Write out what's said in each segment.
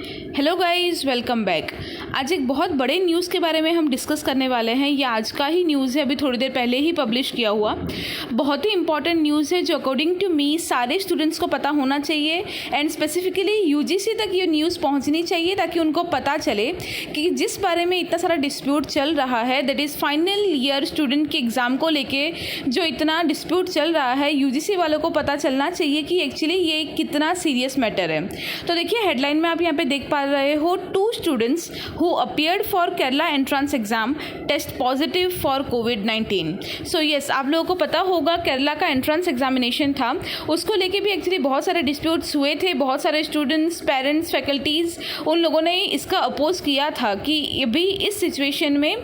Hello guys, welcome back. आज एक बहुत बड़े न्यूज़ के बारे में हम डिस्कस करने वाले हैं। ये आज का ही न्यूज़ है, अभी थोड़ी देर पहले ही पब्लिश किया हुआ। बहुत ही इंपॉर्टेंट न्यूज़ है जो अकॉर्डिंग टू मी सारे स्टूडेंट्स को पता होना चाहिए एंड स्पेसिफिकली यूजीसी तक ये न्यूज़ पहुंचनी चाहिए ताकि उनको पता चले कि जिस बारे में इतना सारा डिस्प्यूट चल रहा है, that is final year student के एग्ज़ाम को लेके जो इतना डिस्प्यूट चल रहा है, यूजीसी वालों को पता चलना चाहिए कि एक्चुअली ये कितना सीरियस मैटर है। तो देखिए हेडलाइन में आप यहाँ पे देख पा रहे हो, 2 students who appeared for Kerala entrance exam test positive for कोविड-19। सो यस, आप लोगों को पता होगा केरला का एंट्रेंस एग्जामिनेशन था, उसको लेके भी एक्चुअली बहुत सारे डिस्प्यूट्स हुए थे। बहुत सारे स्टूडेंट्स, पेरेंट्स, फैकल्टीज़, उन लोगों ने इसका अपोज किया था कि अभी इस सिचुएशन में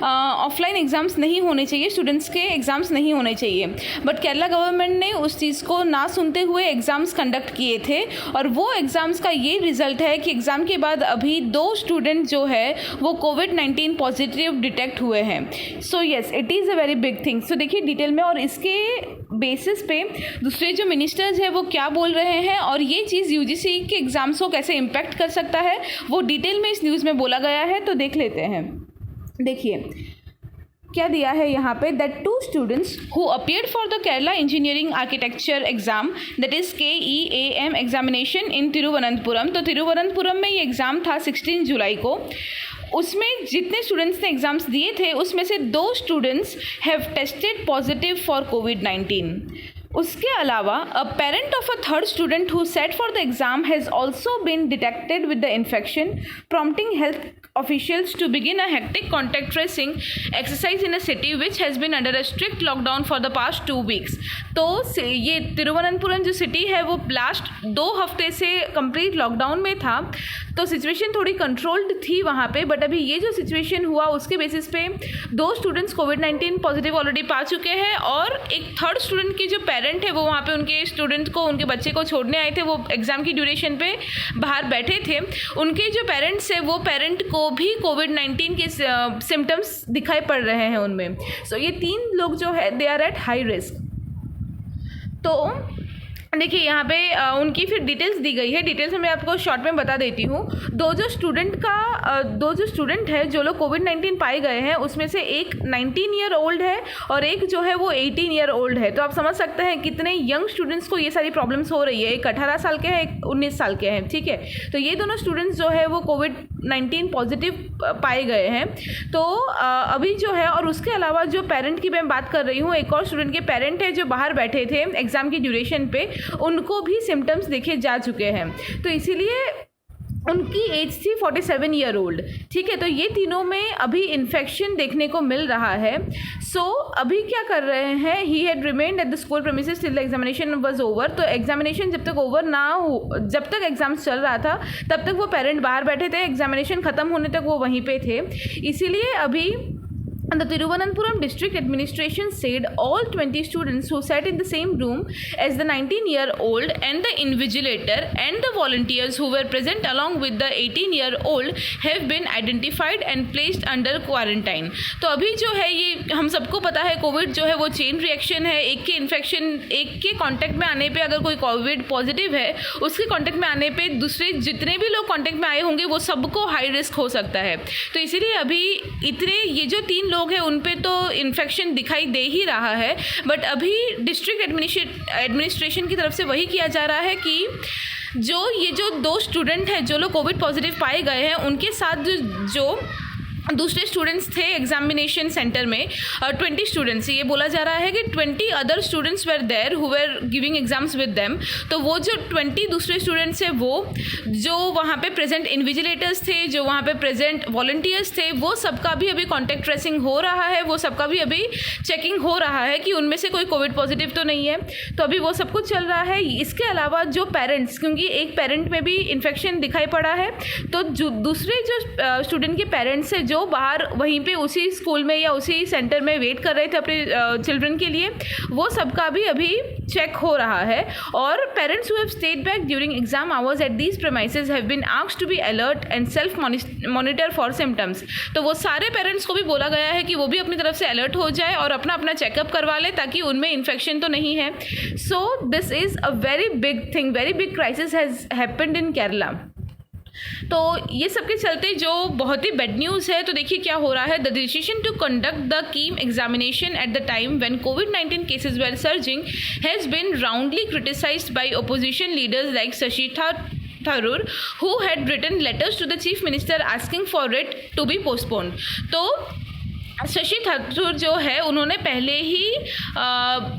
ऑफलाइन एग्ज़ाम्स नहीं होने चाहिए, स्टूडेंट्स के एग्ज़ाम्स नहीं होने चाहिए। बट केरला गवर्नमेंट ने उस चीज़ को ना सुनते हुए एग्ज़ाम्स कंडक्ट किए थे और वो एग्ज़ाम्स का ये रिज़ल्ट है कि एग्ज़ाम के बाद अभी 2 स्टूडेंट जो है वो कोविड-19 पॉजिटिव डिटेक्ट हुए हैं। So yes, it is a very big thing. So देखिए डिटेल में, और इसके बेसिस पे दूसरे जो मिनिस्टर्स हैं वो क्या बोल रहे हैं और ये चीज़ यूजीसी के एग्ज़ाम्स को कैसे इम्पैक्ट कर सकता है वो डिटेल में इस न्यूज़ में बोला गया है। तो देख लेते हैं। देखिए क्या दिया है यहाँ पे, that 2 students who appeared for the Kerala engineering architecture exam that is KEAM examination in Thiruvananthapuram. तो तिरुवनंतपुरम में ये एग्ज़ाम था 16 जुलाई को। उसमें जितने स्टूडेंट्स ने एग्ज़ाम्स दिए थे उसमें से 2 students have tested positive for कोविड-19। उसके अलावा a parent of a third student who sat for the exam has also been detected with the infection, prompting health officials to begin a hectic contact tracing exercise in a city which has been under a strict lockdown for the past 2 weeks। तो ये तिरुवनंतपुरम जो city है वो last 2 हफ्ते से complete lockdown में था, तो सिचुएशन थोड़ी कंट्रोल्ड थी वहाँ पे। बट अभी ये जो सिचुएशन हुआ उसके बेसिस पे 2 स्टूडेंट्स कोविड-19 पॉजिटिव ऑलरेडी पा चुके हैं और एक थर्ड स्टूडेंट के जो पेरेंट है वो वहाँ पे उनके स्टूडेंट को, उनके बच्चे को छोड़ने आए थे। वो एग्ज़ाम की ड्यूरेशन पे बाहर बैठे थे। उनके जो पेरेंट्स है वो पेरेंट को भी कोविड-19 के सिम्टम्स दिखाई पड़ रहे हैं उनमें। सो ये 3 लोग जो है they are at high risk. तो देखिए यहाँ पे उनकी फिर डिटेल्स दी गई है। डिटेल्स में मैं आपको शॉर्ट में बता देती हूँ। 2 जो स्टूडेंट है जो लोग कोविड-19 पाए गए हैं उसमें से एक 19 ईयर ओल्ड है और एक जो है वो 18 ईयर ओल्ड है। तो आप समझ सकते हैं कितने यंग स्टूडेंट्स को ये सारी प्रॉब्लम्स हो रही है। एक 18 साल के हैं, एक 19 साल के हैं, ठीक है। तो ये दोनों स्टूडेंट्स जो है वो कोविड-19 पॉजिटिव पाए गए हैं। तो अभी जो है, और उसके अलावा जो पेरेंट की मैं बात कर रही हूँ, एक और स्टूडेंट के पेरेंट है जो बाहर बैठे थे एग्ज़ाम की ड्यूरेशन पे, उनको भी सिम्टम्स देखे जा चुके हैं। तो इसीलिए उनकी एज थी 47 ईयर ओल्ड, ठीक है। तो ये तीनों में अभी इन्फेक्शन देखने को मिल रहा है। सो अभी क्या कर रहे हैं, he had remained at the school premises till the examination was over. तो एग्जामिनेशन जब तक ओवर ना हो, जब तक एग्जाम्स चल रहा था तब तक वो पेरेंट बाहर बैठे थे, एग्जामिनेशन ख़त्म होने तक वो वहीं पे थे। इसीलिए अभी the Thiruvananthapuram district administration said all 20 students who sat in the same room as the 19-year-old and the invigilator and the volunteers who were present along with the 18-year-old have been identified and placed under quarantine। तो अभी जो है ये हम सबको पता है Covid जो है वो चेन रिएक्शन है। एक के इन्फेक्शन, एक के कांटेक्ट में आने पे अगर कोई कोविड पॉजिटिव है, उसके कांटेक्ट में आने पे दूसरे जितने भी लोग कांटेक्ट में आए होंगे वो सबको हाई रिस्क हो सकता है। तो इसीलिए अभी इतने ये जो 3 लोग हैं उन पे तो इन्फेक्शन दिखाई दे ही रहा है। बट अभी डिस्ट्रिक्ट एडमिनिस्ट्रेशन की तरफ से वही किया जा रहा है कि ये जो 2 स्टूडेंट हैं जो लोग कोविड पॉजिटिव पाए गए हैं उनके साथ जो दूसरे स्टूडेंट्स थे एग्जामिनेशन सेंटर में, 20 स्टूडेंट्स, ये बोला जा रहा है कि 20 other students were there who were giving exams with them. तो वो जो 20 दूसरे स्टूडेंट्स हैं वो जो वहाँ पे प्रेजेंट इन्विजिलेटर्स थे, जो वहाँ पे प्रेजेंट वॉलंटियर्स थे, वो सबका भी अभी कॉन्टैक्ट ट्रेसिंग हो रहा है, वो सबका भी अभी चेकिंग हो रहा है कि उनमें से कोई कोविड पॉजिटिव तो नहीं है। तो अभी वो सब कुछ चल रहा है। इसके अलावा जो पेरेंट्स, क्योंकि एक पेरेंट में भी इन्फेक्शन दिखाई पड़ा है, तो जो दूसरे जो स्टूडेंट के पेरेंट्स हैं जो बाहर वहीं पे उसी स्कूल में या उसी सेंटर में वेट कर रहे थे अपने चिल्ड्रन के लिए, वो सबका भी अभी चेक हो रहा है। और parents who have stayed back during exam hours at these premises have been asked to be alert and self monitor for symptoms. तो वो सारे पेरेंट्स को भी बोला गया है कि वो भी अपनी तरफ से अलर्ट हो जाए और अपना अपना चेकअप करवा ले ताकि उनमें इन्फेक्शन तो नहीं है। So this is a very big thing, very big crisis has happened in Kerala. तो ये सब के चलते जो बहुत ही बैड न्यूज़ है, तो देखिए क्या हो रहा है। The decision to conduct the KEAM examination at the time when कोविड-19 cases were surging has been roundly criticised by opposition leaders like Shashi Tharoor, who had written letters to the chief minister asking for it to be postponed। तो शशि थरूर जो है उन्होंने पहले ही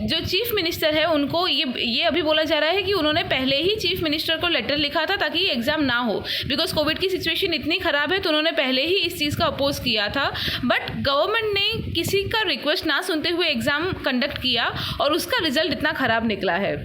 जो chief minister है उनको ये अभी बोला जा रहा है कि उन्होंने पहले ही चीफ मिनिस्टर को लेटर लिखा था ताकि एग्ज़ाम ना हो, बिकॉज कोविड की सिचुएशन इतनी ख़राब है तो उन्होंने पहले ही इस चीज़ का अपोज किया था। बट गवर्नमेंट ने किसी का रिक्वेस्ट ना सुनते हुए एग्ज़ाम कंडक्ट किया और उसका रिजल्ट इतना ख़राब निकला है।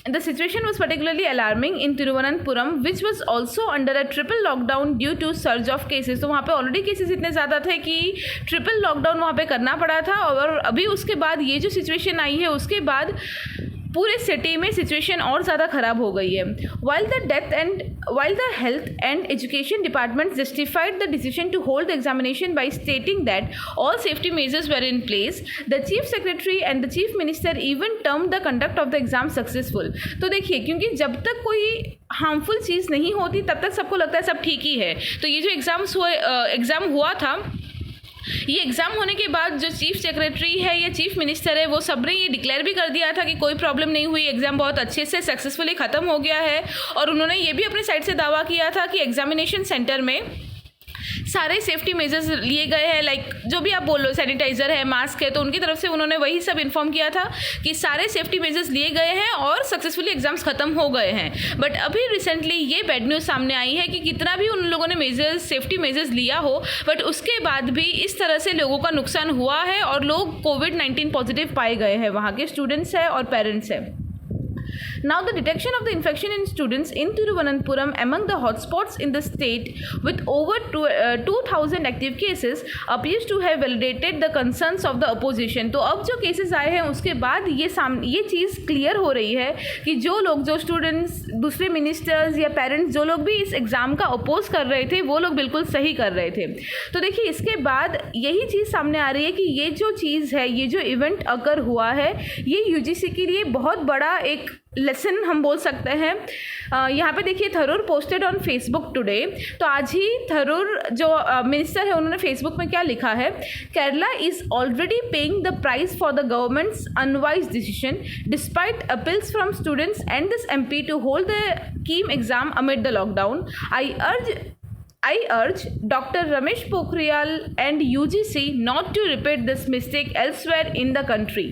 The situation was particularly alarming in Thiruvananthapuram, which was also under a triple lockdown due to surge of cases। तो वहाँ पे ऑलरेडी केसेस इतने ज़्यादा थे कि ट्रिपल लॉकडाउन वहाँ पे करना पड़ा था, और अभी उसके बाद ये जो सिचुएशन आई है उसके बाद पूरे सिटी में सिचुएशन और ज़्यादा ख़राब हो गई है। While the health and education departments justified the decision to hold the examination by stating that all safety measures were in place, the chief secretary and the chief minister even termed the conduct of the exam successful। तो देखिए, क्योंकि जब तक कोई harmful चीज़ नहीं होती तब तक सबको लगता है सब ठीक ही है। तो ये जो एग्ज़ाम हुआ था, ये एग्ज़ाम होने के बाद जो चीफ सेक्रेटरी है या चीफ मिनिस्टर है वो सब ने ये डिक्लेयर भी कर दिया था कि कोई प्रॉब्लम नहीं हुई, एग्ज़ाम बहुत अच्छे से सक्सेसफुली ख़त्म हो गया है। और उन्होंने ये भी अपने साइड से दावा किया था कि एग्जामिनेशन सेंटर में सारे सेफ्टी मेजर्स लिए गए हैं, लाइक जो भी आप बोल लो, सैनिटाइज़र है, मास्क है, तो उनकी तरफ से उन्होंने वही सब इन्फॉर्म किया था कि सारे सेफ्टी मेजर्स लिए गए हैं और सक्सेसफुली एग्जाम्स ख़त्म हो गए हैं। बट अभी रिसेंटली ये बैड न्यूज़ सामने आई है कि कितना भी उन लोगों ने सेफ्टी मेजर्स लिया हो, बट उसके बाद भी इस तरह से लोगों का नुकसान हुआ है और लोग कोविड-19 पॉजिटिव पाए गए हैं, वहाँ के स्टूडेंट्स हैं और पेरेंट्स हैं। Now, the detection of the infection in students in Thiruvananthapuram among the hotspots in the state with over 2,000 active cases appears to have validated the concerns of the opposition। तो अब जो cases आए हैं उसके बाद ये चीज़ clear हो रही है कि जो स्टूडेंट्स, दूसरे मिनिस्टर्स या पेरेंट्स जो लोग भी इस एग्ज़ाम का अपोज कर रहे थे वो लोग बिल्कुल सही कर रहे थे। तो देखिए, इसके बाद यही चीज़ सामने आ रही है कि ये जो चीज़ है, ये जो इवेंट अगर हुआ है, ये यूजीसी के लिए बहुत बड़ा एक लेसन हम बोल सकते हैं। यहाँ पे देखिए, Tharoor posted on Facebook today. तो आज ही थरूर जो मिनिस्टर है उन्होंने फेसबुक में क्या लिखा है, Kerala is already paying the price for the government's unwise decision despite appeals from students and this MP to hold the KEAM exam amid the lockdown. I urge Dr. Ramesh Pokhriyal and UGC not to repeat this mistake elsewhere in the country।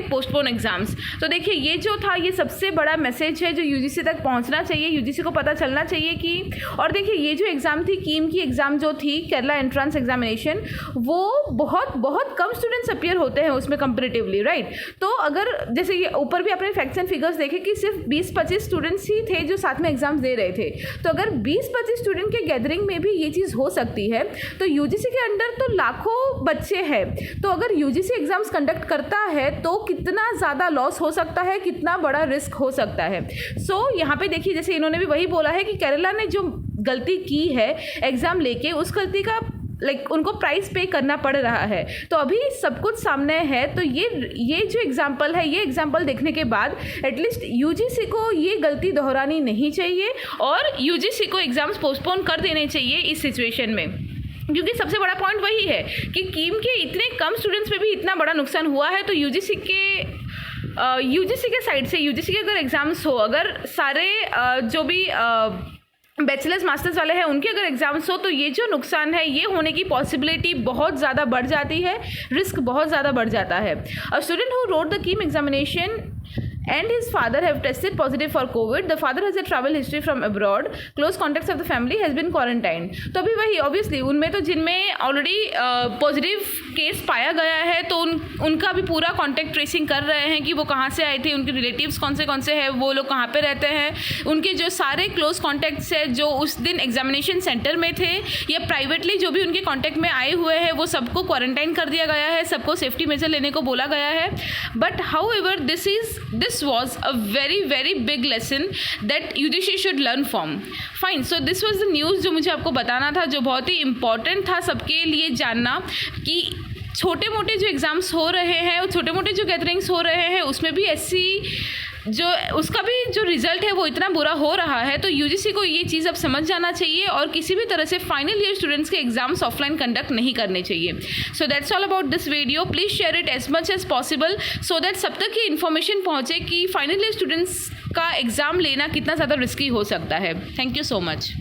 #postpone exams। तो देखिए, ये जो था ये सबसे बड़ा message है जो यूजीसी तक पहुंचना चाहिए, यूजीसी को पता चलना चाहिए कि, और देखिए ये जो एग्ज़ाम थी, कीम की एग्ज़ाम जो थी, केरला एंट्रेंस एग्जामिनेशन, वो बहुत कम स्टूडेंट्स अपीयर होते हैं उसमें कंपेरेटिवली, राइट। तो अगर जैसे ये ऊपर भी अपने फैक्ट्स एंड फिगर्स देखे कि सिर्फ 20-25 स्टूडेंट्स ही थे जो साथ में एग्जाम्स दे रहे थे, तो अगर 20-25 स्टूडेंट के गैदरिंग में भी ये चीज़ हो सकती है तो यूजीसी के अंडर तो लाखों बच्चे हैं। तो अगर यूजीसी एग्जाम्स कंडक्ट करता है तो कितना ज़्यादा लॉस हो सकता है, कितना बड़ा रिस्क हो सकता है। सो यहाँ पे देखिए, जैसे इन्होंने भी वही बोला है कि केरला ने जो गलती की है एग्ज़ाम लेके, उस गलती का उनको प्राइस पे करना पड़ रहा है। तो अभी सब कुछ सामने है। तो ये जो एग्जाम्पल है, ये एग्जाम्पल देखने के बाद एटलीस्ट यूजीसी को ये गलती दोहरानी नहीं चाहिए और यूजीसी को एग्ज़ाम्स पोस्टपोन कर देने चाहिए इस सिचुएशन में, क्योंकि सबसे बड़ा पॉइंट वही है कि कीम के इतने कम स्टूडेंट्स पे भी इतना बड़ा नुकसान हुआ है। तो यूजीसी के साइड से, यूजीसी के अगर एग्ज़ाम्स हो, अगर सारे जो भी बैचलर्स मास्टर्स वाले हैं उनके अगर एग्जाम्स हो, तो ये जो नुकसान है ये होने की पॉसिबिलिटी बहुत ज़्यादा बढ़ जाती है, रिस्क बहुत ज़्यादा बढ़ जाता है। A student who wrote the KEAM examination and his father have tested positive for COVID. The father has a travel history from abroad. Close contacts of the family has been quarantined। तो अभी वही obviously उनमें तो जिनमें already positive case पाया गया है तो उनका भी पूरा कॉन्टैक्ट ट्रेसिंग कर रहे हैं कि वो कहाँ से आए थे, उनके रिलेटिव्स कौन से हैं, वो लोग कहाँ पे रहते हैं, उनके जो सारे क्लोज कॉन्टैक्ट्स हैं जो उस दिन एग्जामिनेशन सेंटर में थे या प्राइवेटली जो भी उनके कॉन्टैक्ट में आए हुए हैं वो सबको क्वारंटाइन कर दिया गया है, सबको सेफ्टी मेजर लेने को बोला गया है। But how ever this was a very big lesson that UGC should learn from। Fine, so this was the news जो मुझे आपको बताना था, जो बहुत ही इम्पॉर्टेंट था सबके लिए जानना कि छोटे मोटे जो एग्ज़ाम्स हो रहे हैं और छोटे मोटे जो गैदरिंग्स हो रहे हैं उसमें भी ऐसी जो उसका भी जो रिजल्ट है वो इतना बुरा हो रहा है, तो यूजीसी को ये चीज़ अब समझ जाना चाहिए और किसी भी तरह से फाइनल ईयर स्टूडेंट्स के एग्जाम्स ऑफलाइन कंडक्ट नहीं करने चाहिए. So that's all about this video. Please share it as much as possible so that सब तक ये इन्फॉर्मेशन पहुँचे कि फाइनल ईयर स्टूडेंट्स का एग्ज़ाम लेना कितना ज़्यादा रिस्की हो सकता है. Thank you so much.